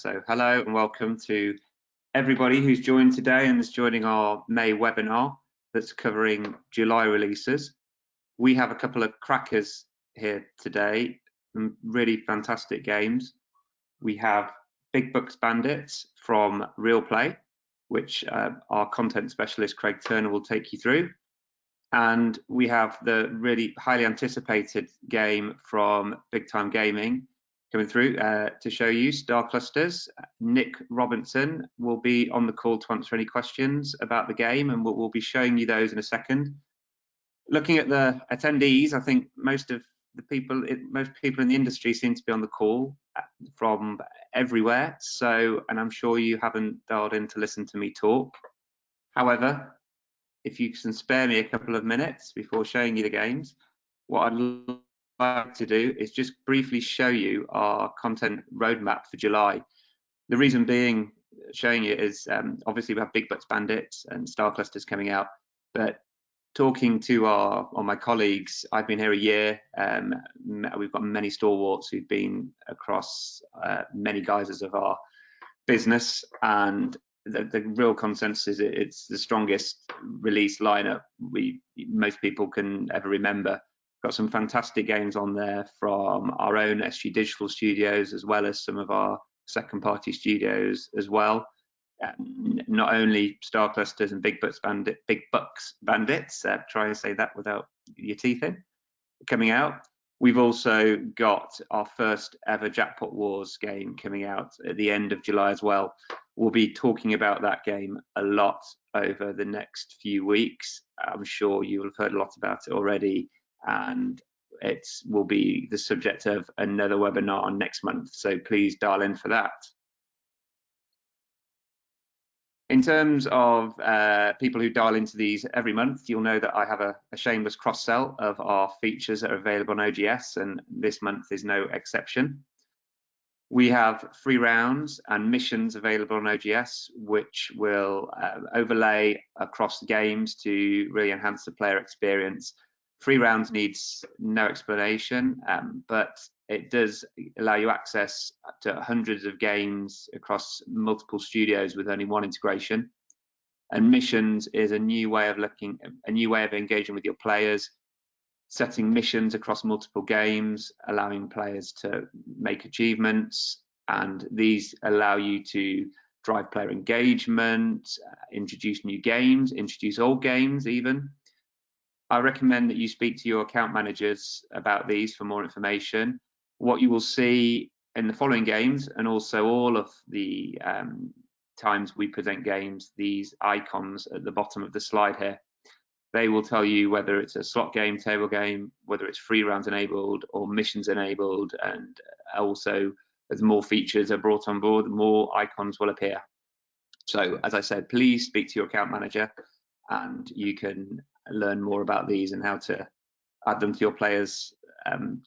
So hello and welcome to everybody who's joined today and is joining our May webinar that's covering July releases. We have a couple of crackers here today, some really fantastic games. We have Bucks Bandits from ReelPlay, which our content specialist Craig Turner will take you through. And we have the really highly anticipated game from Big Time Gaming coming through to show you, Clusters. Nick Robinson will be on the call to answer any questions about the game, and we'll be showing you those in a second. Looking at the attendees, I think most people in the industry seem to be on the call from everywhere. So, and I'm sure you haven't dialed in to listen to me talk. However, if you can spare me a couple of minutes before showing you the games, what I'd like to do is just briefly show you our content roadmap for July. The reason being showing you is obviously we have Bucks Bandits and Clusters coming out, but talking to my colleagues, I've been here a year. We've got many stalwarts who've been across many guises of our business, and the real consensus is it's the strongest release lineup most people can ever remember. Got some fantastic games on there from our own SG Digital studios, as well as some of our second party studios as well. Not only Clusters and Bucks Bandits, try and say that without your teeth in, coming out. We've also got our first ever Jackpot Wars game coming out at the end of July as well. We'll be talking about that game a lot over the next few weeks. I'm sure you will have heard a lot about it already, and it will be the subject of another webinar next month, so please dial in for that. In terms of people who dial into these every month, you'll know that I have a shameless cross-sell of our features that are available on OGS, and this month is no exception. We have free rounds and missions available on OGS, which will overlay across the games to really enhance the player experience. Free rounds needs no explanation, but it does allow you access to hundreds of games across multiple studios with only one integration. And missions is a new way of engaging with your players, setting missions across multiple games, allowing players to make achievements, and these allow you to drive player engagement, introduce new games, introduce old games even. I recommend that you speak to your account managers about these for more information. What you will see in the following games, and also all of the times we present games, these icons at the bottom of the slide here, they will tell you whether it's a slot game, table game, whether it's free rounds enabled or missions enabled, and also as more features are brought on board, more icons will appear. So as I said, please speak to your account manager and you can learn more about these and how to add them to your players'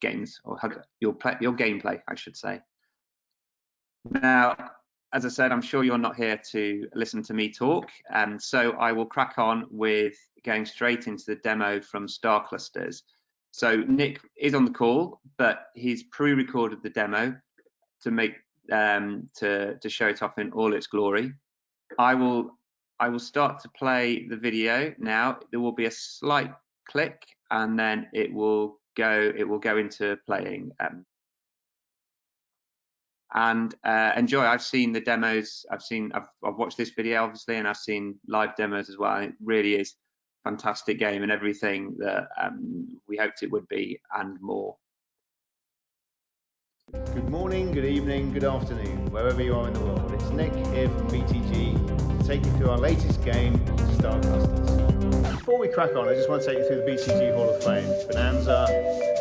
games, or your gameplay, I should say. Now, as I said, I'm sure you're not here to listen to me talk, and so I will crack on with going straight into the demo from Clusters. So Nick is on the call, but he's pre-recorded the demo to make to show it off in all its glory. I will start to play the video now. There will be a slight click, and then it will go into playing. And enjoy. I've seen the demos. I've watched this video obviously, and I've seen live demos as well. And it really is a fantastic game and everything that we hoped it would be and more. Good morning, good evening, good afternoon, wherever you are in the world. It's Nick here from BTG to take you through our latest game, Clusters. Before we crack on, I just want to take you through the BTG Hall of Fame. Bonanza,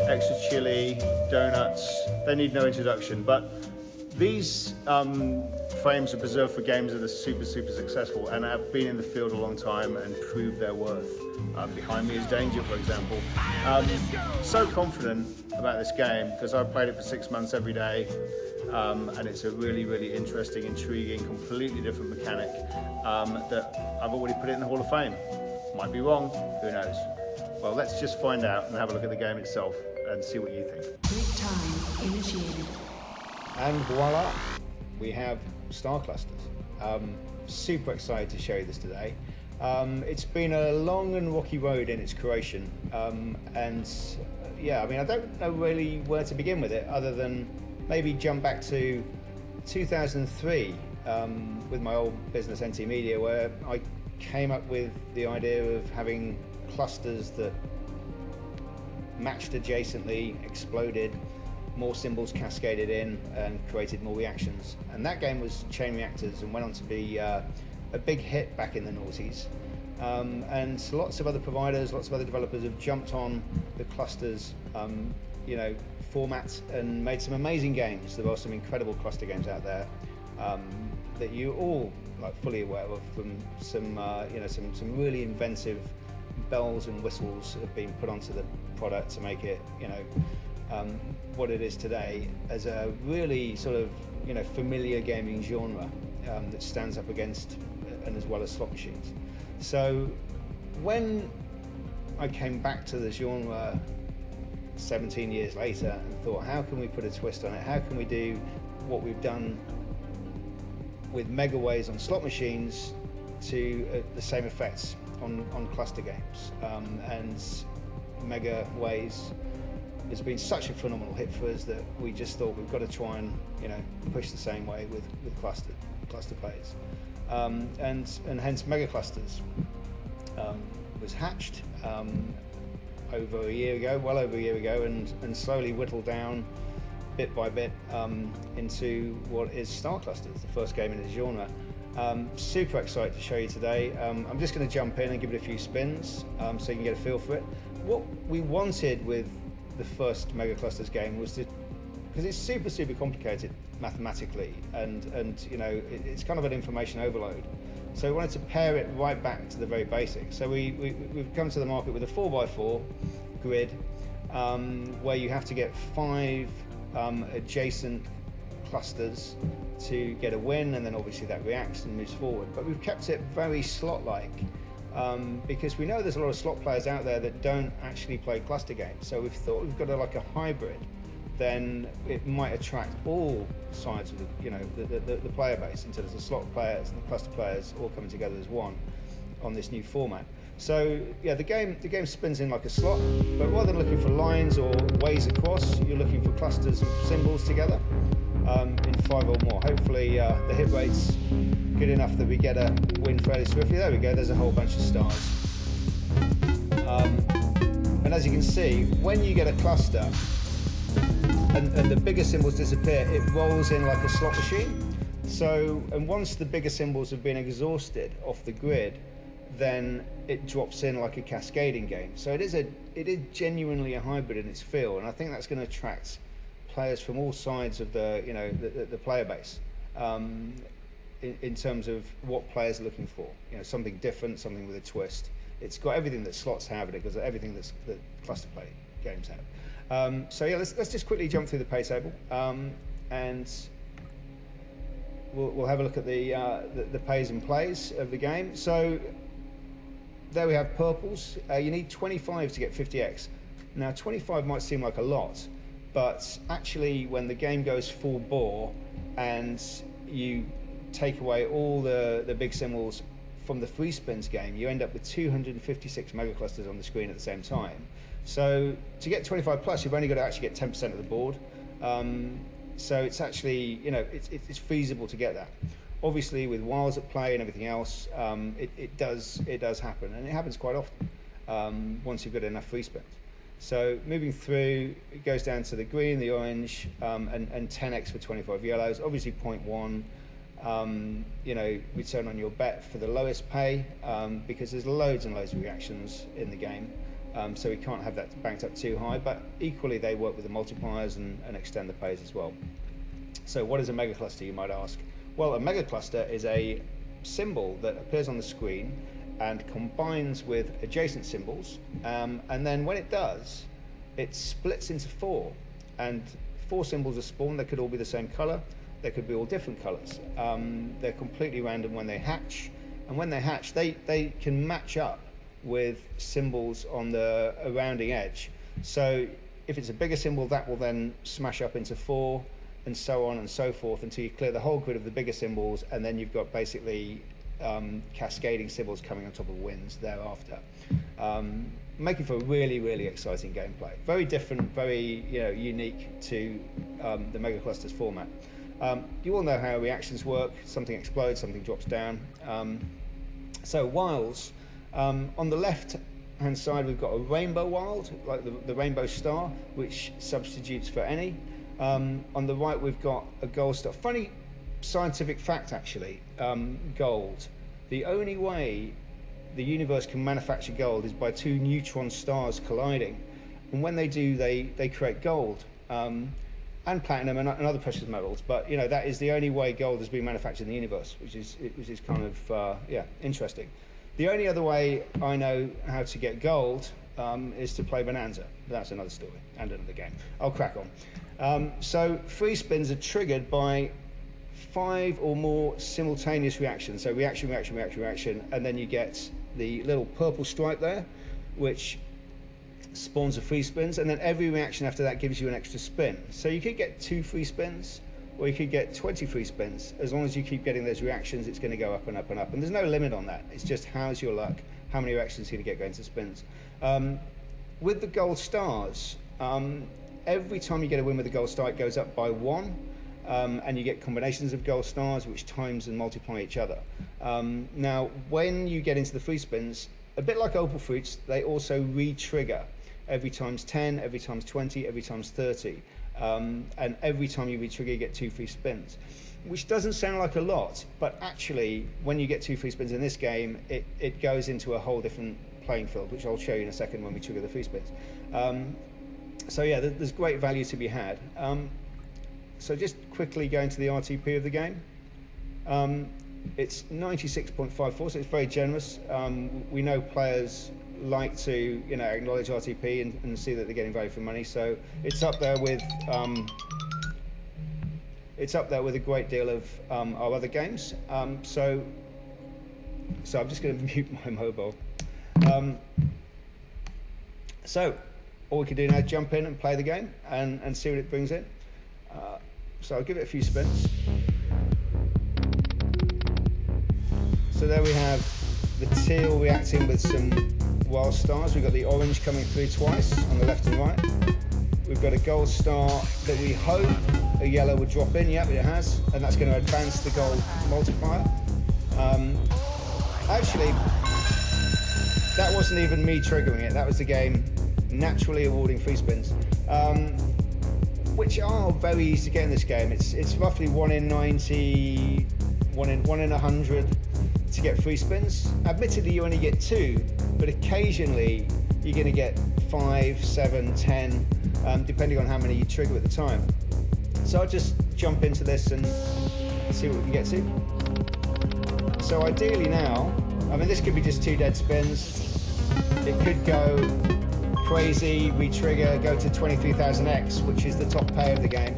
extra chili, donuts, they need no introduction, but these frames are preserved for games that are super successful and have been in the field a long time and proved their worth. Behind me is Danger, for example. So confident about this game because I've played it for 6 months every day, and it's a really interesting, intriguing, completely different mechanic that I've already put it in the Hall of Fame. Might be wrong, who knows? Well, let's just find out and have a look at the game itself and see what you think. Break time initiated. And voila! we have star clusters. Super excited to show you this today. It's been a long and rocky road in its creation, and yeah, I mean, I don't know really where to begin with it other than maybe jump back to 2003 with my old business NT Media, where I came up with the idea of having clusters that matched adjacently, exploded, more symbols cascaded in and created more reactions. And that game was Chain Reactors and went on to be a big hit back in the noughties. And lots of other providers, lots of other developers have jumped on the clusters format and made some amazing games. There are some incredible cluster games out there that you all fully aware of, from some some really inventive bells and whistles have been put onto the product to make it what it is today as a really sort of familiar gaming genre that stands up against and as well as slot machines. So when I came back to the genre 17 years later and thought, how can we put a twist on it? How can we do what we've done with Megaways on slot machines to the same effects on cluster games? And Megaways has been such a phenomenal hit for us that we just thought we've got to try and push the same way with cluster plays, and hence Megaclusters was hatched over a year ago, well over a year ago, and slowly whittled down bit by bit into what is Star Clusters, the first game in the genre. Super excited to show you today. I'm just going to jump in and give it a few spins so you can get a feel for it. What we wanted with the first Megaclusters game was to, because it's super complicated mathematically, and it's kind of an information overload. So we wanted to pare it right back to the very basics. So we've come to the market with a 4x4 grid where you have to get 5 adjacent clusters to get a win, and then obviously that reacts and moves forward. But we've kept it very slot-like because we know there's a lot of slot players out there that don't actually play cluster games. So we've thought we've got a hybrid. Then it might attract all sides of the player base in terms of the slot players and the cluster players all coming together as one on this new format. So yeah, the game spins in like a slot, but rather than looking for lines or ways across, you're looking for clusters of symbols together in 5 or more. Hopefully the hit rate's good enough that we get a win fairly swiftly. There we go, there's a whole bunch of stars. And as you can see, when you get a cluster and the bigger symbols disappear, it rolls in like a slot machine. So, and once the bigger symbols have been exhausted off the grid, then it drops in like a cascading game. So it is genuinely a hybrid in its feel, and I think that's going to attract players from all sides of the player base in terms of what players are looking for. Something different, something with a twist. It's got everything that slots have, and it got everything that cluster play games have. So yeah, let's just quickly jump through the pay table, and we'll have a look at the pays and plays of the game. So there we have purples. You need 25 to get 50x. Now 25 might seem like a lot, but actually when the game goes full bore and you take away all the big symbols from the free spins game, you end up with 256 megaclusters on the screen at the same time. So to get 25 plus, you've only got to actually get 10% of the board. So it's actually, it's feasible to get that. Obviously, with wilds at play and everything else, it does happen, and it happens quite often once you've got enough free spins. So moving through, it goes down to the green, the orange, and 10x for 25 yellows. Obviously 0.1, return on your bet for the lowest pay, because there's loads and loads of reactions in the game. So we can't have that banked up too high, but equally they work with the multipliers and extend the pays as well. So what is a megacluster, you might ask? Well, a megacluster is a symbol that appears on the screen and combines with adjacent symbols, and then when it does, it splits into 4, and 4 symbols are spawned. They could all be the same color, they could be all different colors. They're completely random when they hatch, and when they hatch, they can match up with symbols on the rounding edge. So if it's a bigger symbol, that will then smash up into 4, and so on and so forth until you clear the whole grid of the bigger symbols, and then you've got basically cascading symbols coming on top of wins thereafter, making for really, really exciting gameplay. Very different, very unique to the Megaclusters format. You all know how reactions work. Something explodes, something drops down. So wilds, on the left hand side we've got a rainbow wild, like the rainbow star, which substitutes for any. On the right we've got a gold star. Funny scientific fact actually, gold. The only way the universe can manufacture gold is by two neutron stars colliding. And when they do, they create gold. And platinum and other precious metals, but that is the only way gold has been manufactured in the universe, which is kind of interesting. The only other way I know how to get gold is to play Bonanza. That's another story and another game. I'll crack on. So free spins are triggered by 5 or more simultaneous reactions. So reaction, reaction, reaction, reaction, and then you get the little purple stripe there, which spawns of free spins, and then every reaction after that gives you an extra spin. So you could get 2 free spins, or you could get 20 free spins. As long as you keep getting those reactions, it's going to go up and up and up. And there's no limit on that. It's just how's your luck, how many reactions you're going to get going to spins. With the gold stars, every time you get a win with a gold star, it goes up by 1. And you get combinations of gold stars which times and multiply each other. Now, when you get into the free spins, a bit like opal fruits, they also re-trigger every times 10, every times 20, every times 30. And every time you re-trigger, you get 2 free spins, which doesn't sound like a lot, but actually, when you get 2 free spins in this game, it goes into a whole different playing field, which I'll show you in a second when we trigger the free spins. So yeah, there's great value to be had. So just quickly going to the RTP of the game. It's 96.54, so it's very generous. We know players like to acknowledge RTP and see that they're getting value for money, so it's up there with a great deal of our other games. So I'm just going to mute my mobile. So all we can do now is jump in and play the game and see what it brings in. So I'll give it a few spins. So there we have the teal reacting with some wild stars. We've got the orange coming through twice on the left and right. We've got a gold star that we hope a yellow would drop in. Yep, it has. And that's going to advance the gold multiplier. Actually, that wasn't even me triggering it. That was the game naturally awarding free spins. Which are very easy to get in this game. It's roughly 1 in 90, 1 in 100 to get free spins. Admittedly, you only get 2, but occasionally you're going to get 5, 7, 10, depending on how many you trigger at the time. So I'll just jump into this and see what we can get to. So ideally now, I mean, this could be just 2 dead spins. It could go crazy, re-trigger, go to 23,000x, which is the top pay of the game.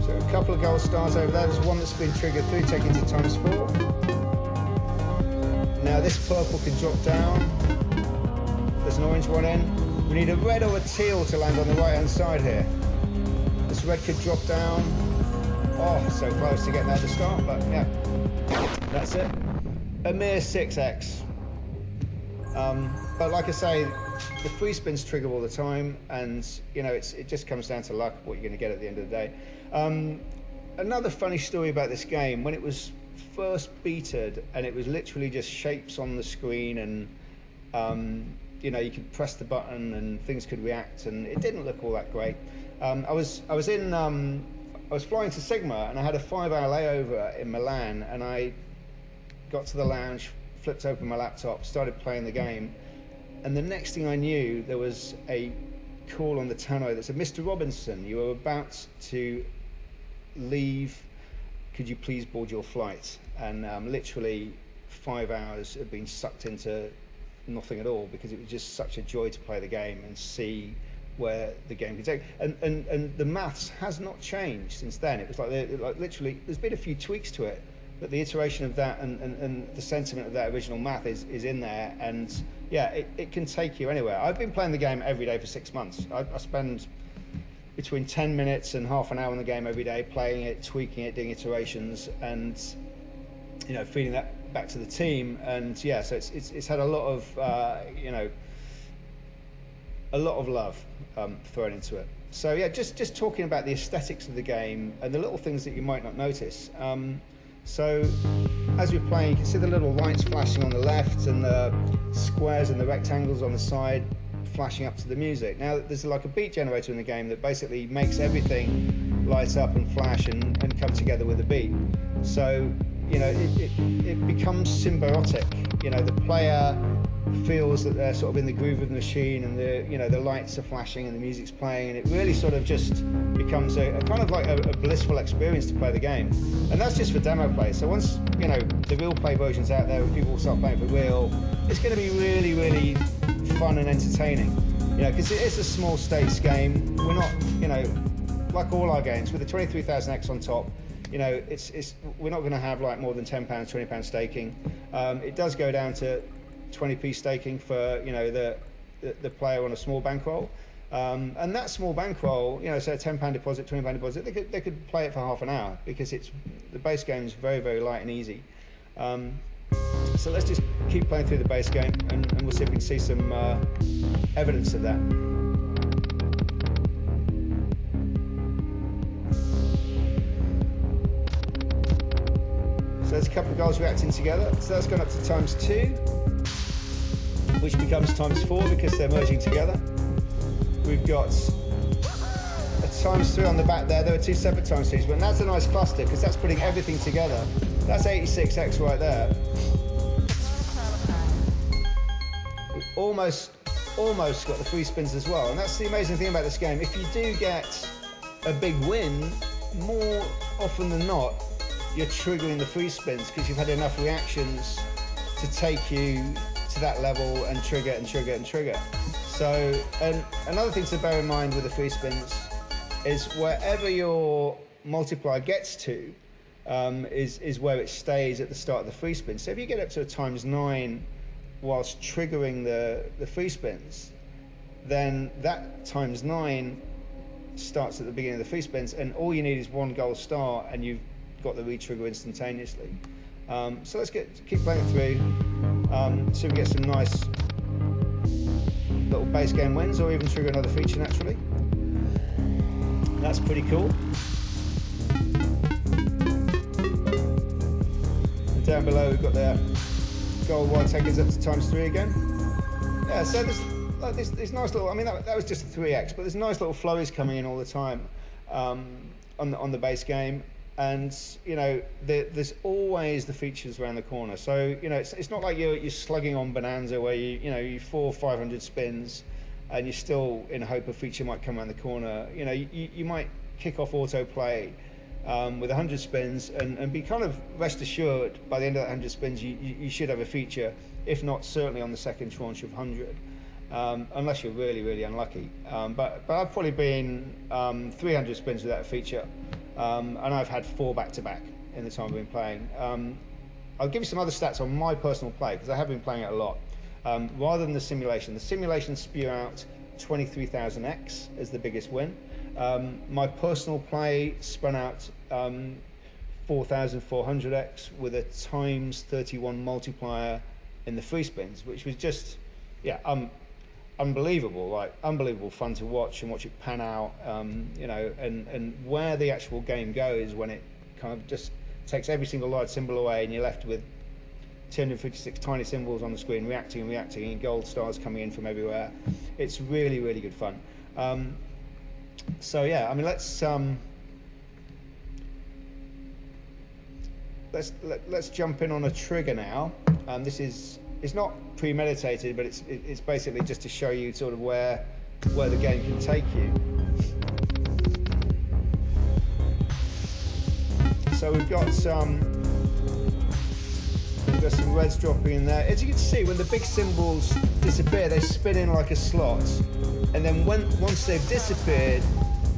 So a couple of gold stars over there. There's one that's been triggered through, taken to ×4. Now this purple can drop down. There's an orange one in. We need a red or a teal to land on the right hand side here. This red could drop down. Oh, so close to getting out the start, but yeah, that's it. A mere 6x. But like I say, the free spins trigger all the time, and it just comes down to luck what you're going to get at the end of the day. Another funny story about this game: when it was first beated, and it was literally just shapes on the screen, and you could press the button and things could react, and it didn't look all that great. I was flying to Sigma, and I had a 5-hour layover in Milan, and I got to the lounge, flipped open my laptop, started playing the game, and the next thing I knew, there was a call on the tannoy that said, "Mr. Robinson, you are about to leave. Could you please board your flight?" And literally 5 hours had been sucked into nothing at all, because it was just such a joy to play the game and see where the game could take. And the maths has not changed since then. It was like literally, there's been a few tweaks to it, but the iteration of that and the sentiment of that original math is in there, and yeah, it can take you anywhere. I've been playing the game every day for 6 months. I spend between 10 minutes and half an hour in the game every day, playing it, tweaking it, doing iterations, and feeding that back to the team. And yeah, so it's had a lot of a lot of love thrown into it. So yeah, just talking about the aesthetics of the game and the little things that you might not notice. So as we're playing, you can see the little lights flashing on the left and the squares and the rectangles on the side flashing up to the music. Now there's like a beat generator in the game that basically makes everything light up and flash and come together with a beat. So it becomes symbiotic. The player feels that they're sort of in the groove of the machine, and the lights are flashing and the music's playing, and it really sort of just becomes a kind of like a blissful experience to play the game. And that's just for demo play. So once the ReelPlay version's out there, people will start playing for real, it's going to be really, really fun and entertaining. Because it is a small stakes game. We're not, like all our games, with the 23,000X on top, we're not going to have like more than £10, £20 staking. It does go down to 20p staking for the player on a small bankroll, and that small bankroll, so a £10 deposit, £20 deposit, they could play it for half an hour, because the base game is very, very light and easy. So let's just keep playing through the base game, and we'll see if we can see some evidence of that. So there's a couple of goals reacting together. So that's gone up to ×2, which becomes ×4 because they're merging together. We've got a ×3 on the back there. There are two separate ×3s, but that's a nice cluster because that's putting everything together. That's 86x right there. We've almost got the free spins as well, and that's the amazing thing about this game. If you do get a big win, more often than not, you're triggering the free spins because you've had enough reactions to take you to that level and trigger and trigger and trigger. So, and another thing to bear in mind with the free spins is wherever your multiplier gets to is where it stays at the start of the free spin. So if you get up to a ×9 whilst triggering the free spins, then that ×9 starts at the beginning of the free spins, and all you need is one gold star and you've got the re-trigger instantaneously. So let's keep playing through, so we get some nice little base game wins, or even trigger another feature naturally. That's pretty cool. And down below we've got the gold white takers up to ×3 again. Yeah, so there's nice little, I mean that was just a 3x, but there's nice little flurries coming in all the time on the base game. And there's always the features around the corner. So it's not like you're slugging on Bonanza where you 400 or 500 spins and you're still in hope a feature might come around the corner. You might kick off autoplay with 100 spins and be kind of rest assured by the end of that 100 spins you should have a feature, if not certainly on the second tranche of 100. Unless you're really, really unlucky. But I've probably been 300 spins without a feature. And I've had 4 back-to-back in the time I've been playing. I'll give you some other stats on my personal play, because I have been playing it a lot. Rather than the simulations spew out 23,000x as the biggest win. My personal play spun out 4,400x with a ×31 multiplier in the free spins, which was just, yeah, unbelievable, like unbelievable fun to watch and watch it pan out, and where the actual game goes when it kind of just takes every single light symbol away and you're left with 256 tiny symbols on the screen reacting and reacting, and gold stars coming in from everywhere. It's really, really good fun. So yeah, I mean, let's jump in on a trigger now. It's not premeditated, but it's basically just to show you sort of where the game can take you. So we've got some reds dropping in there. As you can see, when the big symbols disappear, they spin in like a slot, and then once they've disappeared,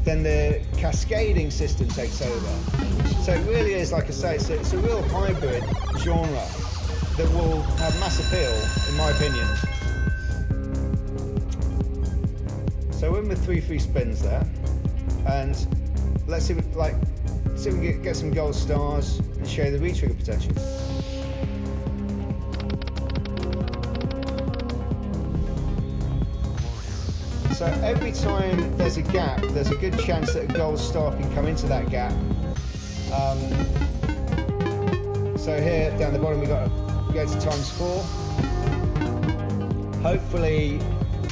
then the cascading system takes over. So it really is, like I say, it's a real hybrid genre that will have mass appeal, in my opinion. So we're in with 3 free spins there, and let's see, see if we can get some gold stars and show the re-trigger potential. So every time there's a gap, there's a good chance that a gold star can come into that gap. So here down the bottom we go to ×4. Hopefully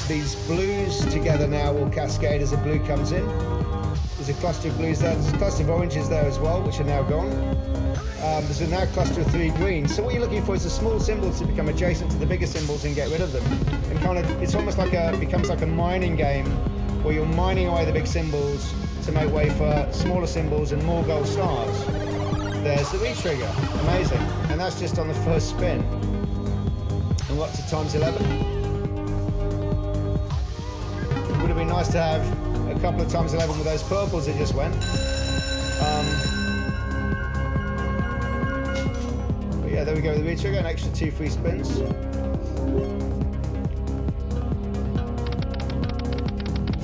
these blues together now will cascade as a blue comes in. There's a cluster of blues there, there's a cluster of oranges there as well, which are now gone. There's a now cluster of 3 greens. So what you're looking for is the small symbols to become adjacent to the bigger symbols and get rid of them. And kind of, it's almost like becomes like a mining game where you're mining away the big symbols to make way for smaller symbols and more gold stars. There's the re-trigger, amazing. And that's just on the first spin. And we're up to ×11. Would have been nice to have a couple of ×11 with those purples that just went. But yeah, there we go with the re-trigger, an extra 2 free spins.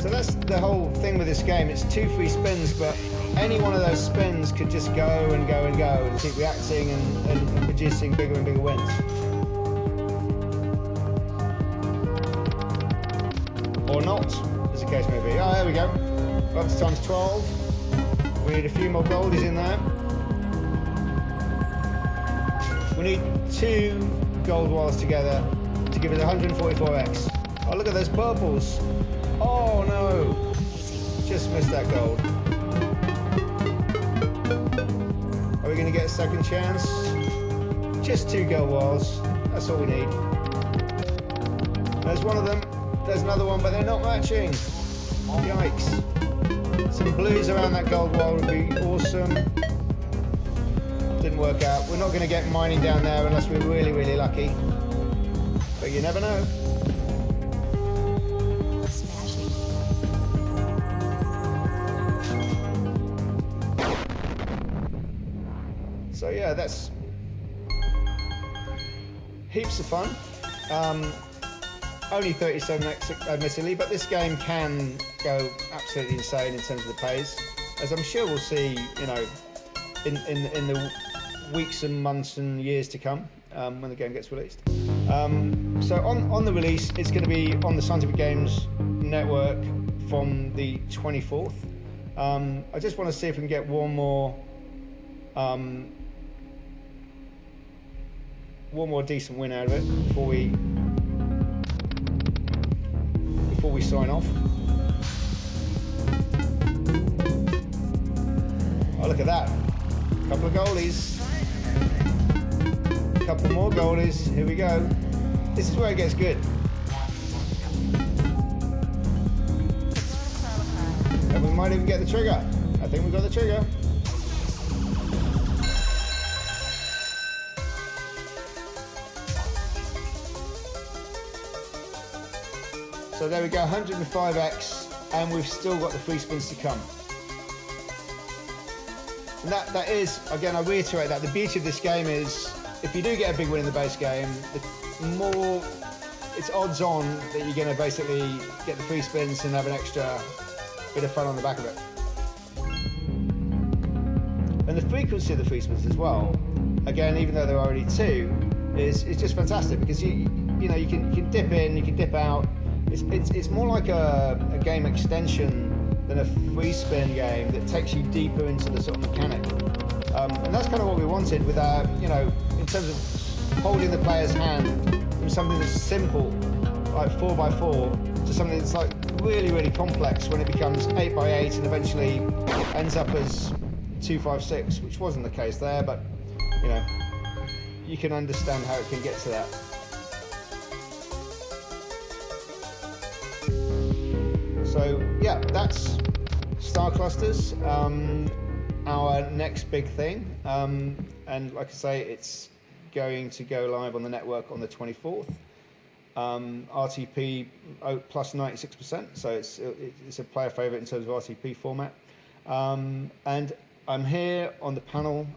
So that's the whole thing with this game. It's 2 free spins, but any one of those spins could just go and go and go and keep reacting and producing bigger and bigger wins. Or not, as the case may be. Oh, there we go. Up to ×12. We need a few more goldies in there. We need 2 gold wires together to give us 144x. Oh, look at those purples. Oh no, just missed that gold. Are we going to get a second chance? Just 2 gold wires, that's all we need. There's one of them, there's another one, but they're not matching. Yikes. Some blues around that gold wire would be awesome. Didn't work out. We're not going to get mining down there unless we're really, really lucky. But you never know. So yeah, that's heaps of fun. Only 37x admittedly, but this game can go absolutely insane in terms of the pace, as I'm sure we'll see, you know, in the weeks and months and years to come when the game gets released. So on the release, it's going to be on the Scientific Games network from the 24th. I just want to see if we can get one more decent win out of it before we sign off. Oh, look at that. A couple of goldies. A couple more goldies. Here we go. This is where it gets good. And we might even get the trigger. I think we got the trigger. So there we go, 105x, and we've still got the free spins to come. And that is, again, I reiterate that, the beauty of this game is, if you do get a big win in the base game, the more it's odds on that you're going to basically get the free spins and have an extra bit of fun on the back of it. And the frequency of the free spins as well, again, even though there are already 2, is just fantastic, because you know you can dip in, you can dip out. It's more like a game extension than a free spin game that takes you deeper into the sort of mechanic. And that's kind of what we wanted with our, you know, in terms of holding the player's hand from something that's simple, like 4x4, to something that's like really, really complex when it becomes 8x8 and eventually ends up as 256, which wasn't the case there, but, you know, you can understand how it can get to that. So yeah, that's Star Clusters, our next big thing. And like I say, it's going to go live on the network on the 24th. RTP plus 96%, so it's a player favorite in terms of RTP format. And I'm here on the panel.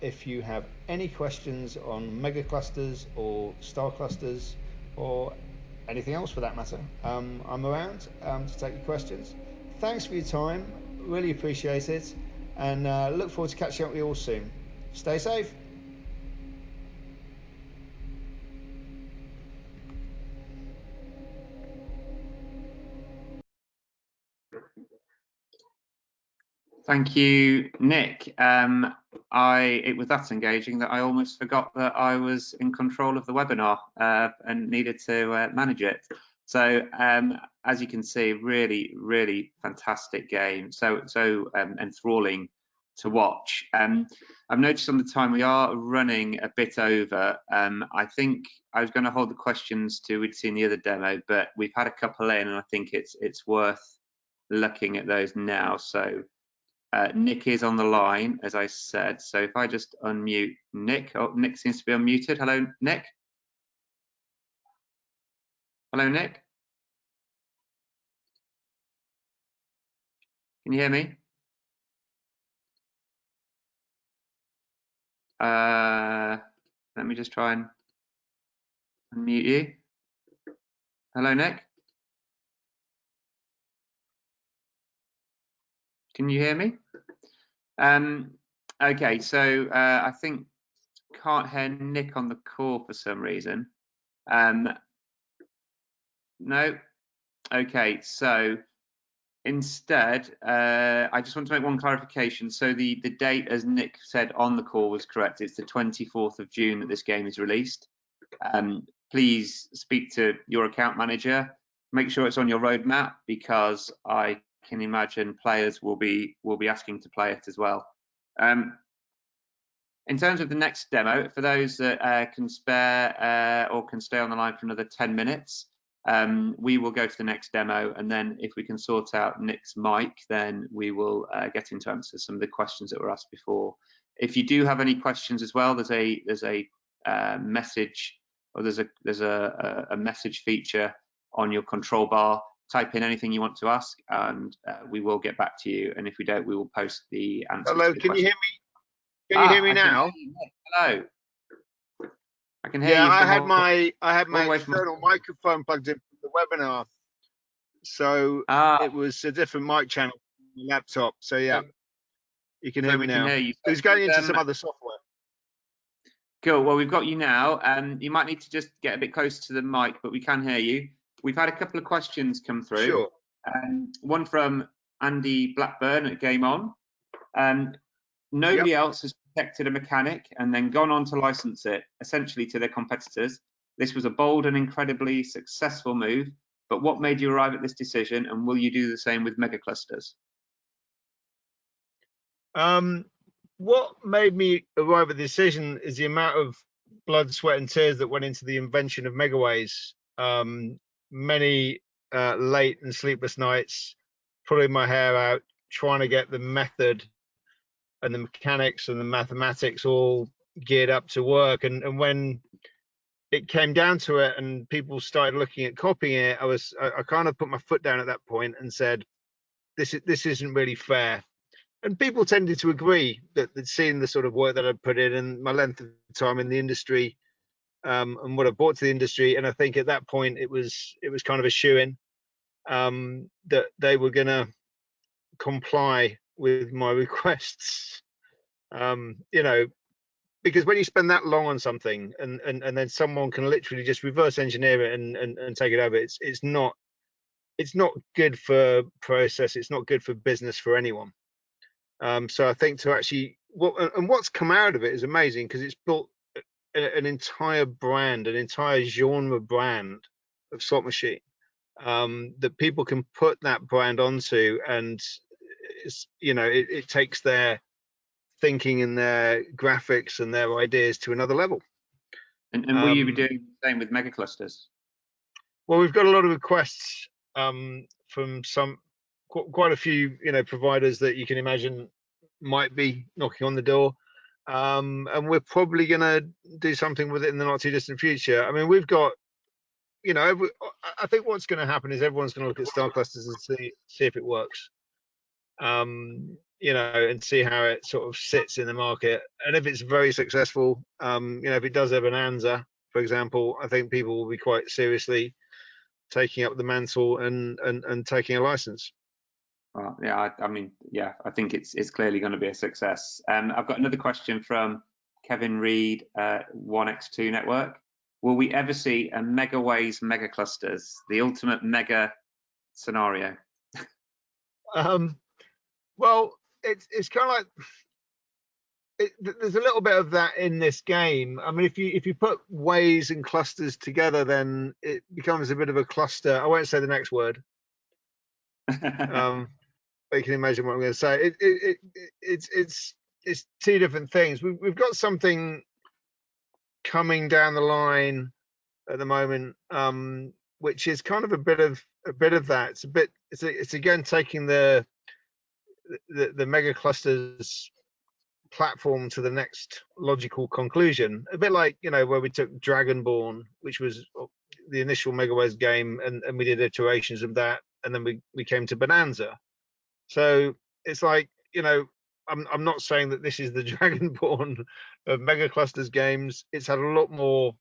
If you have any questions on Megaclusters or Star Clusters or anything else for that matter, I'm around to take your questions. Thanks for your time. Really appreciate it. And look forward to catching up with you all soon. Stay safe. Thank you, Nick. It was that engaging that I almost forgot that I was in control of the webinar and needed to manage it. So as you can see, really fantastic game. So enthralling to watch. I've noticed on the time we are running a bit over. I think I was going to hold the questions to we'd seen the other demo, but we've had a couple in, and I think it's worth looking at those now. So. Nick is on the line, as I said. So if I just unmute Nick. Oh, Nick seems to be unmuted. Hello, Nick. Hello, Nick. Can you hear me? Let me just try and unmute you. Hello, Nick. Can you hear me? Okay, so I think can't hear Nick on the call for some reason. No. Okay, so instead, I just want to make one clarification. So the date, as Nick said on the call, was correct. It's the 24th of June that this game is released. Please speak to your account manager. Make sure it's on your roadmap, because I can imagine players will be asking to play it as well. In terms of the next demo, for those that can spare or can stay on the line for another 10 minutes, we will go to the next demo, and then if we can sort out Nick's mic, then we will get into answer some of the questions that were asked before. If you do have any questions as well, there's a message, or there's a message feature on your control bar. Type in anything you want to ask, and we will get back to you. And if we don't, we will post the answers. Hello, to the can you questions. hear me? Can you hear me now? Hello. I can hear you. Yeah, I had my always external microphone plugged in for the webinar, so it was a different mic channel on the laptop. So yeah, you can hear me now. Hear you. It was going into some other software. Cool. Well, we've got you now. You might need to just get a bit closer to the mic, but we can hear you. We've had a couple of questions come through. Sure. One from Andy Blackburn at Game On. Nobody else has protected a mechanic and then gone on to license it, essentially to their competitors. This was a bold and incredibly successful move, but what made you arrive at this decision, and will you do the same with Megaclusters? What made me arrive at the decision is the amount of blood, sweat, and tears that went into the invention of Megaways. Many late and sleepless nights, pulling my hair out, trying to get the method and the mechanics and the mathematics all geared up to work. And when it came down to it and people started looking at copying it, I kind of put my foot down at that point and said, this isn't really fair. And people tended to agree that they'd seen the sort of work that I'd put in and my length of time in the industry, and what I brought to the industry. And I think at that point it was kind of a shoo-in that they were going to comply with my requests. You know, because when you spend that long on something and then someone can literally just reverse engineer it and take it over, it's not good for process. It's not good for business for anyone. So I think to actually what's come out of it is amazing, because it's built an entire brand, an entire genre brand of slot machine that people can put that brand onto, and it's, you know, it takes their thinking and their graphics and their ideas to another level. And will you be doing the same with Megaclusters? Well, we've got a lot of requests from quite a few, you know, providers that you can imagine might be knocking on the door, and we're probably going to do something with it in the not too distant future. I mean, we've got, you know, I think what's going to happen is everyone's going to look at Star Clusters and see if it works. you know, and see how it sort of sits in the market. And if it's very successful, you know, if it does a bonanza, for example, I think people will be quite seriously taking up the mantle and taking a license. Well, yeah, I mean, yeah, I think it's clearly going to be a success. I've got another question from Kevin Reed, 1x2 Network. Will we ever see a Megaways Megaclusters, the ultimate mega scenario? Well, it's kind of like there's a little bit of that in this game. I mean, if you put ways and clusters together, then it becomes a bit of a cluster. I won't say the next word. But you can imagine what I'm going to say. It's two different things. We've got something coming down the line at the moment, which is kind of a bit of that. It's again taking the Megaclusters platform to the next logical conclusion, a bit like, you know, where we took Dragonborn, which was the initial Megaways game, and we did iterations of that, and then we came to Bonanza. So it's like, you know, I'm not saying that this is the Dragonborn of Megaclusters games. It's had a lot more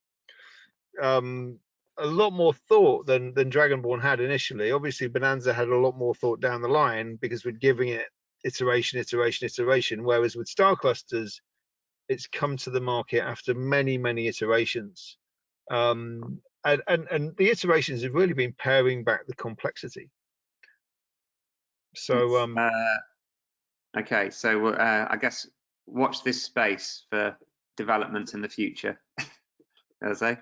thought than Dragonborn had initially. Obviously Bonanza had a lot more thought down the line because we're giving it iteration, whereas with Star Clusters, it's come to the market after many iterations, and the iterations have really been paring back the complexity. So okay, so I guess watch this space for developments in the future, as I say.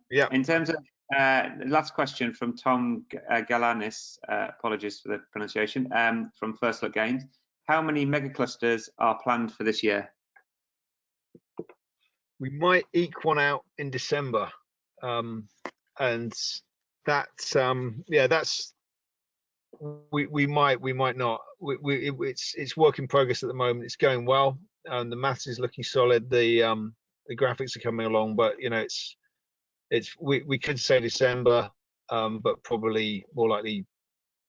Yeah. In terms of the last question from Tom Galanis, apologies for the pronunciation, from First Look Games. How many Megaclusters are planned for this year? We might eke one out in December, and that's yeah, that's we might not. It's work in progress at the moment. It's going well, and the maths is looking solid. The graphics are coming along, but you know, we could say December, but probably more likely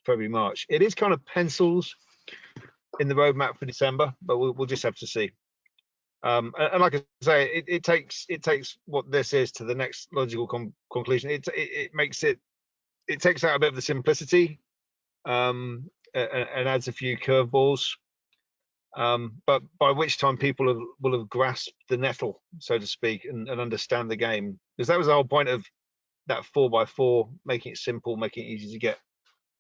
February, March. It is kind of pencils in the roadmap for December, but we'll just have to see. And like I say, it takes what this is to the next logical conclusion. It makes it takes out a bit of the simplicity, and adds a few curveballs. But by which time people will have grasped the nettle, so to speak, and understand the game, because that was the whole point of that 4x4, making it simple, making it easy to get,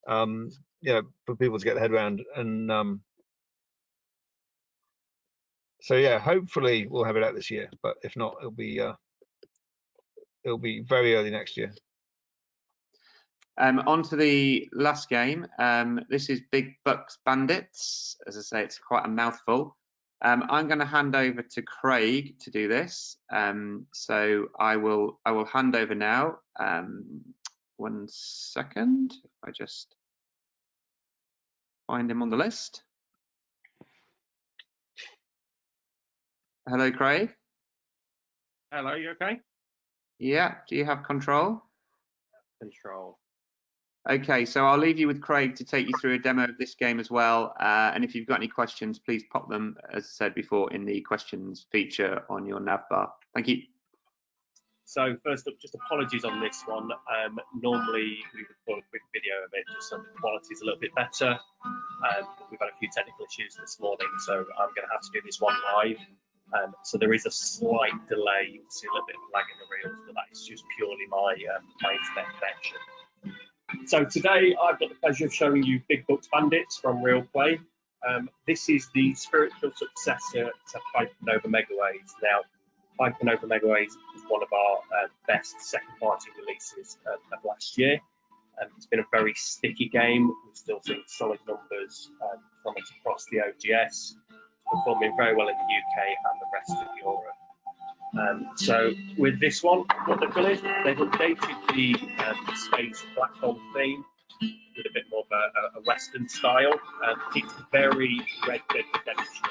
you know, for people to get their head around. And so yeah, hopefully we'll have it out this year, but if not, it'll be very early next year. On to the last game. This is Big Bucks Bandits. As I say, it's quite a mouthful. I'm going to hand over to Craig to do this. So I will hand over now. 1 second. I just find him on the list. Hello, Craig. Hello, you okay? Yeah, do you have control? Control. Okay, so I'll leave you with Craig to take you through a demo of this game as well. And if you've got any questions, please pop them, as I said before, in the questions feature on your nav bar. Thank you. So first up, just apologies on this one. Normally we would put a quick video of it just so the quality is a little bit better. We've had a few technical issues this morning, so I'm going to have to do this one live. So there is a slight delay. You'll see a little bit of lag in the reels, but that is just purely my internet connection. So today I've got the pleasure of showing you Big Bucks Bandits from ReelPlay. This is the spiritual successor to Hypernova Megaways. Now, Hypernova Megaways was one of our best second-party releases of last year. It's been a very sticky game. We've still seen solid numbers from it across the OGS, performing very well in the UK and the rest of Europe. So with this one, what they've done is they've updated the space black hole theme with a bit more of a Western style. It's very Red Dead Redemption,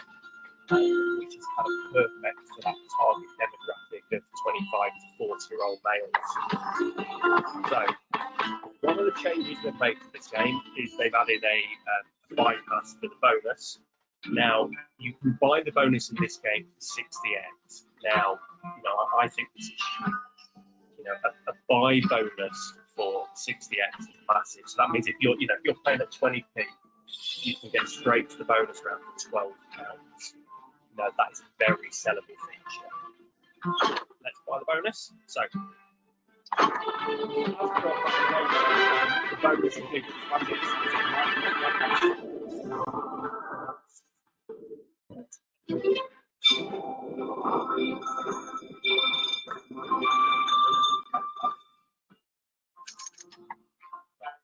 which is kind of perfect for that target demographic of 25 to 40-year-old males. So one of the changes they've made to this game is they've added a bypass for the bonus. Now, you can buy the bonus in this game for 60x. Now, I think this is huge. A buy bonus for 60x is massive. So that means if you're playing at 20p, you can get straight to the bonus round for £12. That is a very sellable feature. Let's buy the bonus. So, the bonus includes Bandits.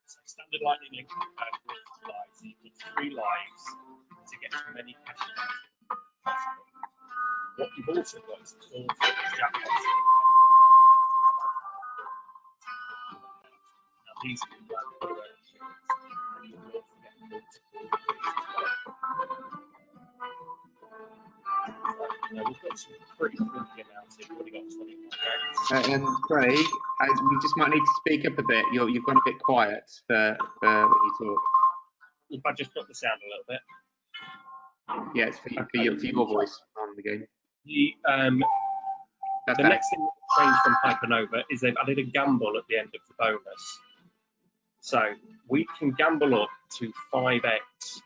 So standard lightning link with lives. So you get 3 lives to get as many cash as possible. What you've also got is 4 jackpots. Now these are the we've got some pretty quickly amounts. We've already got 20. And Craig, we just might need to speak up a bit. You've gone a bit quiet for when you talk. If I just got the sound a little bit. Yeah, it's for your voice on the game. The next thing that changed from Hypernova is they've added a gamble at the end of the bonus. So we can gamble up to 5x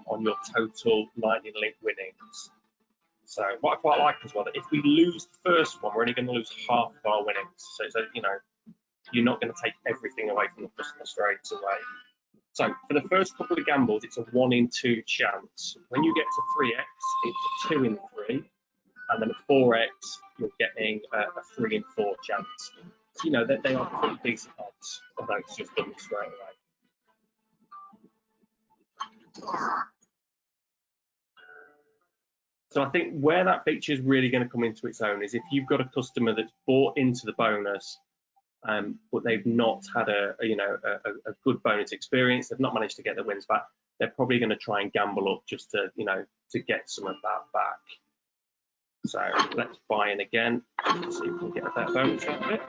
on your total Lightning Link winnings. So what I quite like as well, that if we lose the first one, we're only going to lose half of our winnings. So you're not going to take everything away from the customer straight away. So for the first couple of gambles, it's a 1 in 2 chance. When you get to 3x, it's a 2 in 3, and then at 4x, you're getting a 3 in 4 chance. So, they are pretty decent odds, although it's just done straight away. So I think where that feature is really going to come into its own is if you've got a customer that's bought into the bonus, but they've not had a good bonus experience, they've not managed to get their wins back, they're probably going to try and gamble up just to to get some of that back. So let's buy in again to see if we can get a better bonus out of it.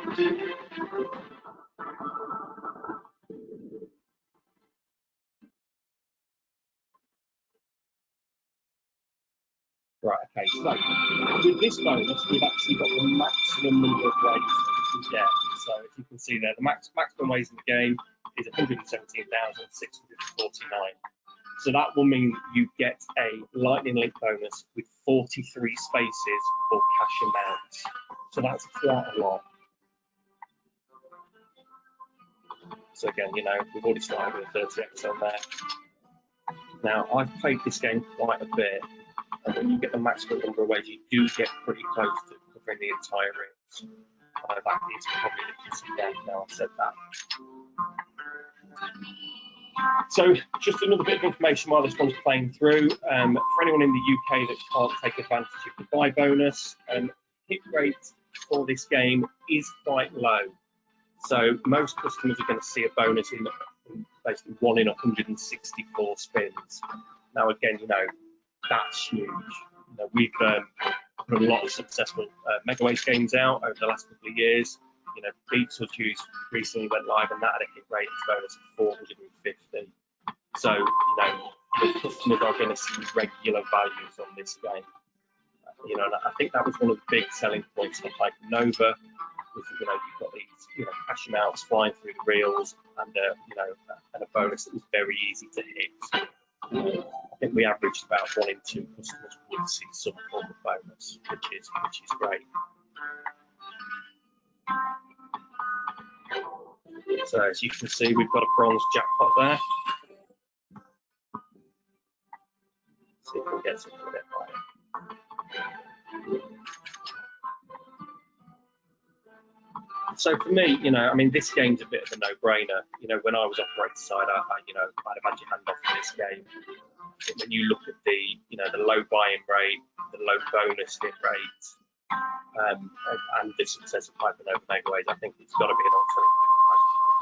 Right, okay, so with this bonus, we've actually got the maximum number of ways that we can get. So if you can see there, the maximum ways in the game is 117,649. So that will mean you get a Lightning Link bonus with 43 spaces for cash amounts. So that's quite a lot. So again, we've already started with 30x on there. Now, I've played this game quite a bit. And when you get the maximum number of ways, you do get pretty close to covering the entire rings. That is probably the kiss of death now I've said that. So just another bit of information while this one's playing through. For anyone in the UK that can't take advantage of the buy bonus, hit rate for this game is quite low. So most customers are going to see a bonus in basically 1 in 164 spins. Now again, that's huge. We've put a lot of successful Megaways games out over the last couple of years. Beats or Juice recently went live, and that had a hit rate bonus of 450. So, the customers are going to see regular values on this game. And I think that was one of the big selling points of Hypernova. Was that, you've got these, cash amounts flying through the reels, and and a bonus that was very easy to hit. I think we averaged about 1 in 2 customers would see some form of bonus, which is great. So as you can see, we've got a bronze jackpot there. See if we can get something a bit higher. So for me, this game's a bit of a no-brainer. When I was operator side, I'd have had your hand off in this game. When you look at the low buy-in rate, the low bonus hit rate, and the success of Hypernova Megaways, I think it's got to be an alternative.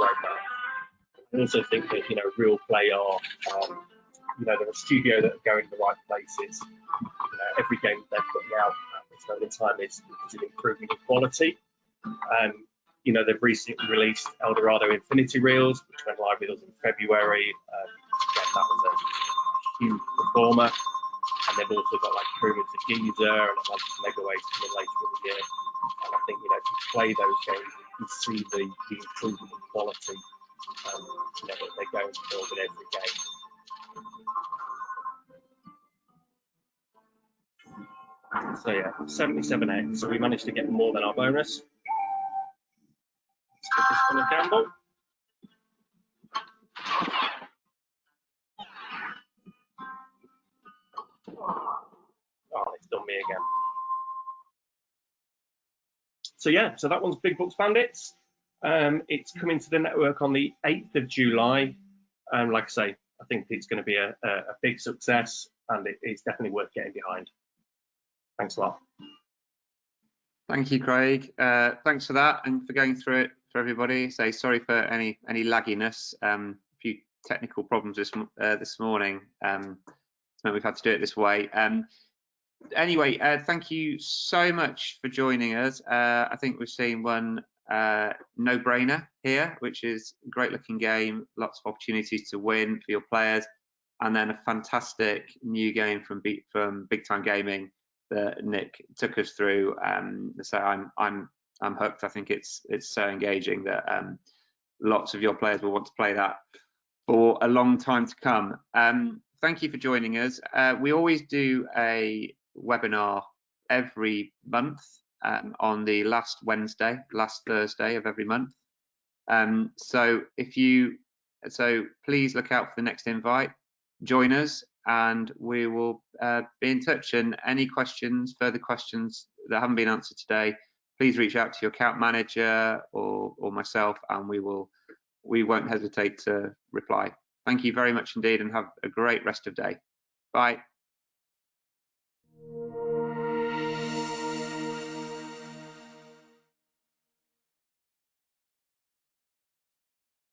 I also think that ReelPlay are they're a studio that are going to the right places. Every game that they're putting out at this moment in time is an improvement in quality. They've recently released Eldorado Infinity Reels, which went live with us in February. Again, that was huge performer. And they've also got like Pyramids of Giza and like Megaways coming later in the year. And I think, you know, if you play those games, you can see the improvement in quality, you know, that they're going for with every game. So yeah, 77x. So we managed to get more than our bonus. Let's give this one a gamble. Oh, it's done me again. So yeah, so that one's Big Bucks Bandits. It's coming to the network on the 8th of July. And like I say, I think it's going to be a big success, and it's definitely worth getting behind. Thanks a lot. Thank you, Craig. Thanks for that and for going through it for everybody. So sorry for any lagginess. A few technical problems this morning, so we've had to do it this way. Anyway, thank you so much for joining us. I think we've seen one no-brainer here, which is a great-looking game, lots of opportunities to win for your players, and then a fantastic new game from Big Time Gaming that Nick took us through. So I'm hooked. I think it's so engaging that lots of your players will want to play that for a long time to come. Thank you for joining us. We always do a webinar every month on the last Thursday of every month. So please look out for the next invite. Join us, and we will be in touch. And any questions, further questions that haven't been answered today, please reach out to your account manager or myself, and we won't hesitate to reply. Thank you very much indeed, and have a great rest of the day. Bye.